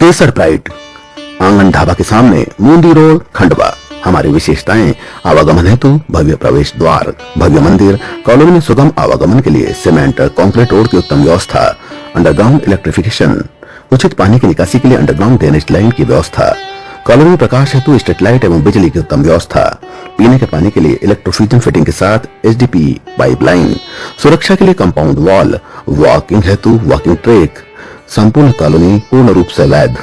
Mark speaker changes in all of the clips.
Speaker 1: केसर pride आंगन ढाबा के सामने मूंदी रोड खंडवा। हमारी विशेषताएं आवागमन हेतु भव्य प्रवेश द्वार, भव्य मंदिर, कॉलोनी में सुगम आवागमन के लिए सीमेंट कंक्रीट रोड की उत्तम व्यवस्था, अंडरग्राउंड इलेक्ट्रिफिकेशन, उचित पानी की निकासी के लिए अंडरग्राउंड ड्रेनेज लाइन की व्यवस्था, कॉलोनी में प्रकाश हेतु स्ट्रीट लाइट एवं बिजली की उत्तम व्यवस्था, पीने के पानी के लिए इलेक्ट्रोफ्यूजन फिटिंग के साथ एचडीपी पाइपलाइन, सुरक्षा के लिए कंपाउंड वॉल, वॉकिंग हेतु वॉकिंग ट्रैक, संपूर्ण कॉलोनी पूर्ण रूप से वैध,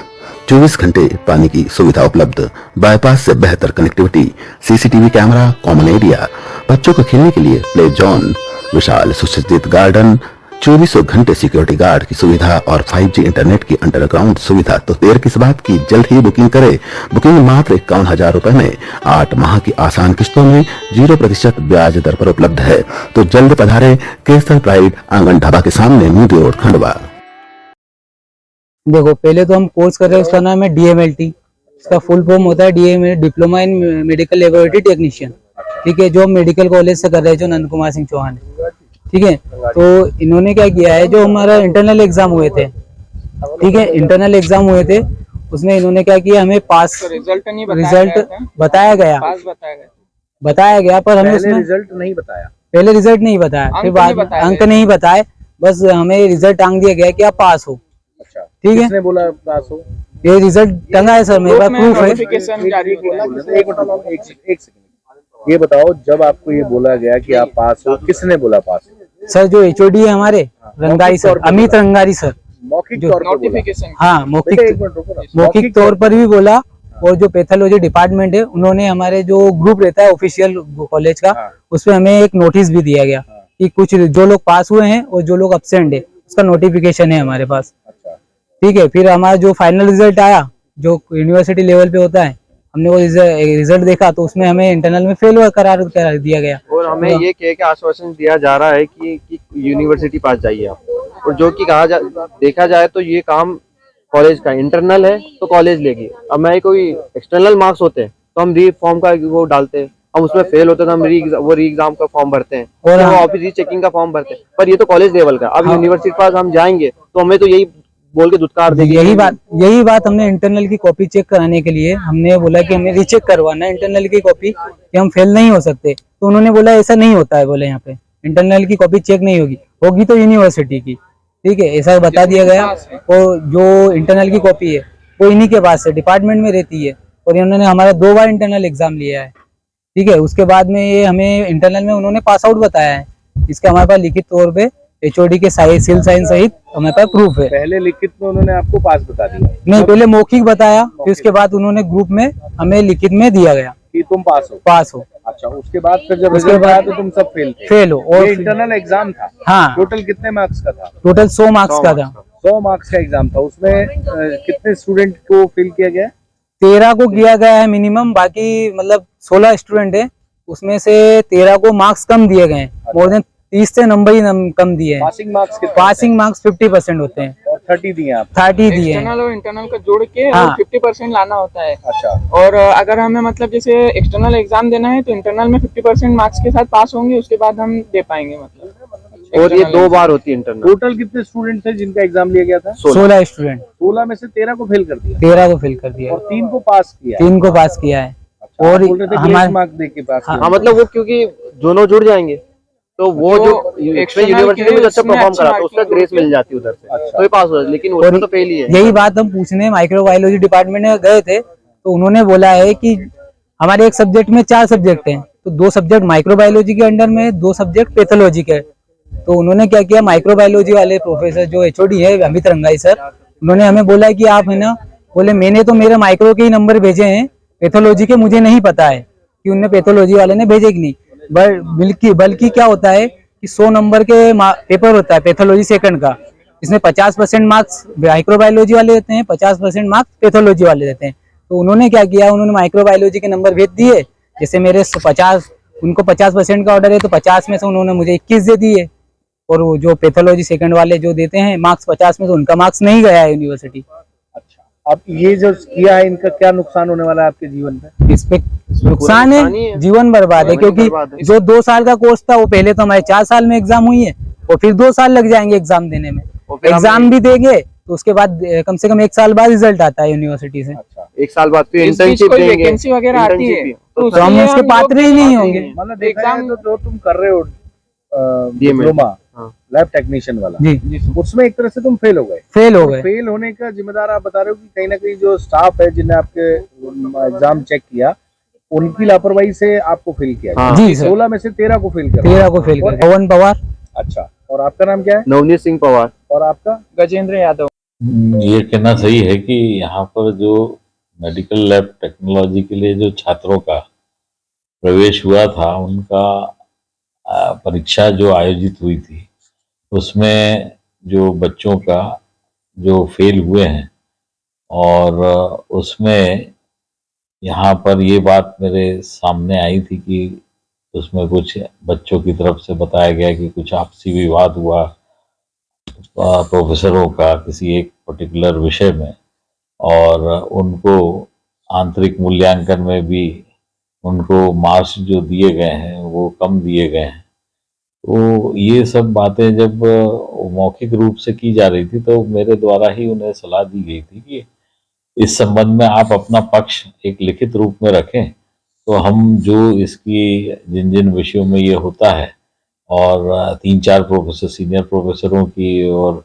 Speaker 1: 24 घंटे पानी की सुविधा उपलब्ध, बाईपास से बेहतर connectivity, CCTV camera, common area, बच्चों को खेलने के लिए प्ले जोन, विशाल सुसज्जित गार्डन, 24 घंटे सिक्योरिटी गार्ड की सुविधा और 5G इंटरनेट की अंडरग्राउंड सुविधा। तो देर किस बात की, जल्द ही बुकिंग करें। बुकिंग मात्र 51,000 रुपए में 8 माह की आसान किस्तों में 0% ब्याज दर पर उपलब्ध है। तो जल्द पधारे केसर प्राइड आंगन ढाबा के सामने मूंदी रोड खंडवा।
Speaker 2: देखो, पहले तो हम कोर्स कर रहे हैं, उसका नाम है DMLT। इसका फुल फॉर्म होता है DMLT, diploma in medical laboratory technician. ठीक है, जो हम मेडिकल कॉलेज से कर रहे हैं, जो नंद कुमार सिंह चौहान। ठीक है, तो इन्होंने क्या किया है, जो हमारा इंटरनल एग्जाम हुए थे, ठीक है, इंटरनल एग्जाम हुए थे, उसमें इन्होंने क्या किया, हमें पास रिजल्ट बताया गया, पर हमें उसमें
Speaker 3: रिजल्ट नहीं बताया,
Speaker 2: पहले रिजल्ट नहीं बताया, फिर बाद अंक नहीं बताए, बस हमें रिजल्ट टांग दिया गया कि आप पास हो।
Speaker 3: अच्छा,
Speaker 2: ठीक है,
Speaker 3: किसने बोला पास हो?
Speaker 2: ये रिजल्ट टंगा है सर, मेरे पास प्रूफ है।
Speaker 3: एक सेकंड, ये बताओ, जब आपको ये बोला गया कि आप पास हो, किसने बोला पास हो?
Speaker 2: सर, जो HOD है हमारे रंगारी सर, अमित रंगारी सर,
Speaker 3: मौखिक तौर पर बोला?
Speaker 2: हाँ, मौखिक तौर पर भी बोला। और जो पैथोलॉजी डिपार्टमेंट है, उन्होंने हमारे जो ग्रुप रहता है ऑफिशियल कॉलेज का, उसमें हमें एक नोटिस भी दिया गया कि कुछ जो लोग पास हुए हैं और जो लोग अब्सेंट है, उसका नोटिफिकेशन है हमारे पास। ठीक है, फिर हमारा जो फाइनल रिजल्ट आया, जो यूनिवर्सिटी लेवल पे होता है, हमने वो रिजल्ट देखा, तो उसमें हमें इंटरनल में फेल करार दिया गया।
Speaker 4: और हमें ये कह के आश्वासन दिया जा रहा है कि यूनिवर्सिटी पास जाइए आप, और जो कि देखा जाए तो ये काम कॉलेज का इंटरनल है तो कॉलेज लेगी। अब मैं कोई एक्सटर्नल मार्क्स होते हैं तो हम री फॉर्म का वो डालते हैं, हम उसमें फेल होते हैं तो हम री एग्जाम का फॉर्म भरते हैं और वो ऑफिस री चेकिंग का फॉर्म भरते हैं। पर ये तो कॉलेज लेवल का, अब यूनिवर्सिटी पास हम जाएंगे तो हमें तो यही बोल के दुत्कार देगी।
Speaker 2: यही बात हमने इंटरनल की कॉपी चेक कराने के लिए हमने बोला कि हमें रीचेक करवाना है इंटरनल की कॉपी, कि हम फेल नहीं हो सकते। तो उन्होंने बोला ऐसा नहीं होता है, बोले यहाँ पे इंटरनल की कॉपी चेक नहीं होगी तो यूनिवर्सिटी की। ठीक है, ऐसा बता दिया गया। और जो इंटरनल की कॉपी है वो इन्हीं के पास है, डिपार्टमेंट में रहती है, और इन्होंने हमारा 2 बार इंटरनल एग्जाम लिया है। ठीक है, उसके बाद में ये हमें इंटरनल में उन्होंने पास आउट बताया है, इसका हमारे पास लिखित तौर पे HOD के सील साइन सहित हमारे पास प्रूफ है।
Speaker 3: पहले लिखित में उन्होंने आपको पास बता दिया?
Speaker 2: नहीं, पहले मौखिक बताया, फिर उसके बाद उन्होंने ग्रुप में हमें लिखित में दिया गया
Speaker 3: कि तुम पास हो। अच्छा, उसके बाद फिर जब रिजल्ट आया तो तुम सब फेल हो। और इंटरनल एग्जाम था?
Speaker 2: हाँ।
Speaker 3: टोटल कितने मार्क्स का था?
Speaker 2: टोटल 100 मार्क्स का था।
Speaker 3: 100 मार्क्स का एग्जाम था। उसमें कितने स्टूडेंट को फेल किया गया?
Speaker 2: 13 को किया गया है मिनिमम, बाकी मतलब 16 स्टूडेंट है, उसमें से 13 को मार्क्स कम दिए गए हैं। मोर देन 30 से नंबर ही कम दिए हैं।
Speaker 3: पासिंग मार्क्स
Speaker 2: 50% होते हैं।
Speaker 3: और 30 दिए आप?
Speaker 2: 30 दिए हैं।
Speaker 5: एक्सटर्नल और इंटरनल का जोड़ के 50% लाना होता है।
Speaker 3: अच्छा।
Speaker 5: और अगर हमें मतलब जैसे एक्सटर्नल एग्जाम देना है तो इंटरनल में 50% मार्क्स के साथ पास होंगे, उसके बाद हम दे पाएंगे मतलब।
Speaker 4: और ये 2 बार होती है इंटरनल।
Speaker 3: टोटल कितने स्टूडेंट थे जिनका एग्जाम लिया गया था?
Speaker 2: 16 स्टूडेंट।
Speaker 3: 16 में से 13 को फेल कर दिया?
Speaker 2: 13 को फेल कर दिया
Speaker 3: और 3 को पास किया?
Speaker 2: 3 को पास किया है। और
Speaker 3: हमारे मार्क्स देख के पास?
Speaker 4: हाँ, मतलब वो क्योंकि दोनों जुड़ जाएंगे तो वो जो यूनिवर्सिटी में अच्छा परफॉर्म करा तो उसका ग्रेस मिल जाती है उधर से। अच्छा। तो ये पास हो जाए, लेकिन उसमें तो फेल ही है।
Speaker 2: यही बात हम पूछने माइक्रोबायोलॉजी डिपार्टमेंट में गए थे, तो उन्होंने बोला है कि हमारे एक सब्जेक्ट में 4 सब्जेक्ट हैं, तो 2 सब्जेक्ट माइक्रोबायोलॉजी के अंडर में, 2 सब्जेक्ट पैथोलॉजी के। तो उन्होंने क्या किया, माइक्रोबायोलॉजी वाले प्रोफेसर जो HOD है अमित रंगाई सर, उन्होंने हमें बोला कि आप है ना, बोले मैंने तो मेरे माइक्रो के ही नंबर भेजे हैं, पैथोलॉजी के मुझे नहीं पता है कि उनने पैथोलॉजी वाले ने भेजे कि नहीं। बल्कि क्या होता है कि 100 नंबर के पेपर होता है पैथोलॉजी सेकंड का, इसमें 50% मार्क्स माइक्रोबायोलॉजी वाले देते हैं, 50% मार्क्स पैथोलॉजी वाले देते हैं। तो उन्होंने क्या किया, उन्होंने माइक्रोबायोलॉजी के नंबर भेज दिए। जैसे मेरे 50, उनको 50% का ऑर्डर है, तो 50 में से उन्होंने मुझे 21 दे दिए। और वो जो पैथोलॉजी सेकंड वाले जो देते हैं मार्क्स 50 में, तो उनका मार्क्स नहीं गया है यूनिवर्सिटी।
Speaker 3: अब ये जो किया है, इनका क्या नुकसान होने वाला है आपके जीवन में?
Speaker 2: इस पे नुकसान है, जीवन बर्बाद है, क्योंकि जो 2 साल का कोर्स था वो पहले तो हमारे 4 साल में एग्जाम हुई है, और फिर 2 साल लग जाएंगे एग्जाम देने में। एग्जाम भी देंगे तो उसके बाद कम से कम 1 साल बाद रिजल्ट आता है यूनिवर्सिटी से।
Speaker 3: अच्छा,
Speaker 4: एक साल बाद फिर
Speaker 5: इस बीच
Speaker 4: इंटर्नशिप
Speaker 5: कोई
Speaker 4: देंगे,
Speaker 5: वैकेंसी वगैरह आती है
Speaker 4: internship
Speaker 5: तो
Speaker 2: तो हम
Speaker 5: उसके लिए
Speaker 2: उसके
Speaker 5: हम
Speaker 2: पात्र ही नहीं होंगे।
Speaker 3: मतलब देखा जाए
Speaker 5: एग्जाम
Speaker 3: तो जो तुम कर रहे हो डिप्लोमा
Speaker 4: हाँ।
Speaker 3: लैब टेक्नीशियन वाला,
Speaker 2: जी
Speaker 3: उसमें एक तरह से तुम फेल हो गए।
Speaker 2: फेल हो
Speaker 3: और
Speaker 2: गए।
Speaker 3: फेल होने का जिम्मेदार आप बता रहे हो कि कहीं ना कहीं जो स्टाफ है जिन्हें आपके एग्जाम चेक किया, उनकी लापरवाही से आपको फेल किया
Speaker 4: हाँ।
Speaker 2: जी सर,
Speaker 3: 16 में से 13 को फेल कर
Speaker 2: 13 को फेल कर। पवन पवार।
Speaker 3: अच्छा, और आपका नाम क्या है?
Speaker 4: नवनीत सिंह पवार।
Speaker 3: और आपका?
Speaker 5: गजेंद्र यादव।
Speaker 6: ये कहना सही है कि यहाँ पर जो मेडिकल लैब टेक्नोलॉजी के लिए जो छात्रों का प्रवेश हुआ था, उनका परीक्षा जो आयोजित हुई थी, उसमें जो बच्चों का जो फेल हुए हैं, और उसमें यहाँ पर ये बात मेरे सामने आई थी कि उसमें कुछ बच्चों की तरफ से बताया गया कि कुछ आपसी विवाद हुआ प्रोफेसरों का किसी एक पर्टिकुलर विषय में, और उनको आंतरिक मूल्यांकन में भी उनको मार्क्स जो दिए गए हैं वो कम दिए गए हैं। तो ये सब बातें जब मौखिक रूप से की जा रही थी, तो मेरे द्वारा ही उन्हें सलाह दी गई थी कि इस संबंध में आप अपना पक्ष एक लिखित रूप में रखें, तो हम जो इसकी जिन जिन विषयों में ये होता है, और 3-4 प्रोफेसर सीनियर प्रोफेसरों की और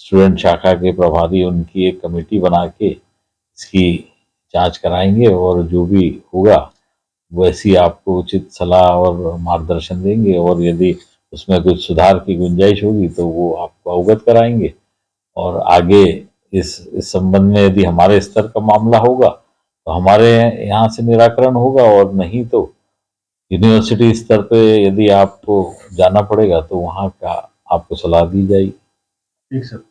Speaker 6: स्टूडेंट शाखा के प्रभारी उनकी एक कमेटी बना के इसकी जांच कराएंगे, और जो भी होगा वैसी आपको उचित सलाह और मार्गदर्शन देंगे, और यदि उसमें कुछ सुधार की गुंजाइश होगी तो वो आपको अवगत कराएंगे। और आगे इस संबंध में यदि हमारे स्तर का मामला होगा तो हमारे यहाँ से निराकरण होगा, और नहीं तो यूनिवर्सिटी स्तर पे यदि आपको जाना पड़ेगा तो वहाँ का आपको सलाह दी जाएगी।
Speaker 3: ठीक सर।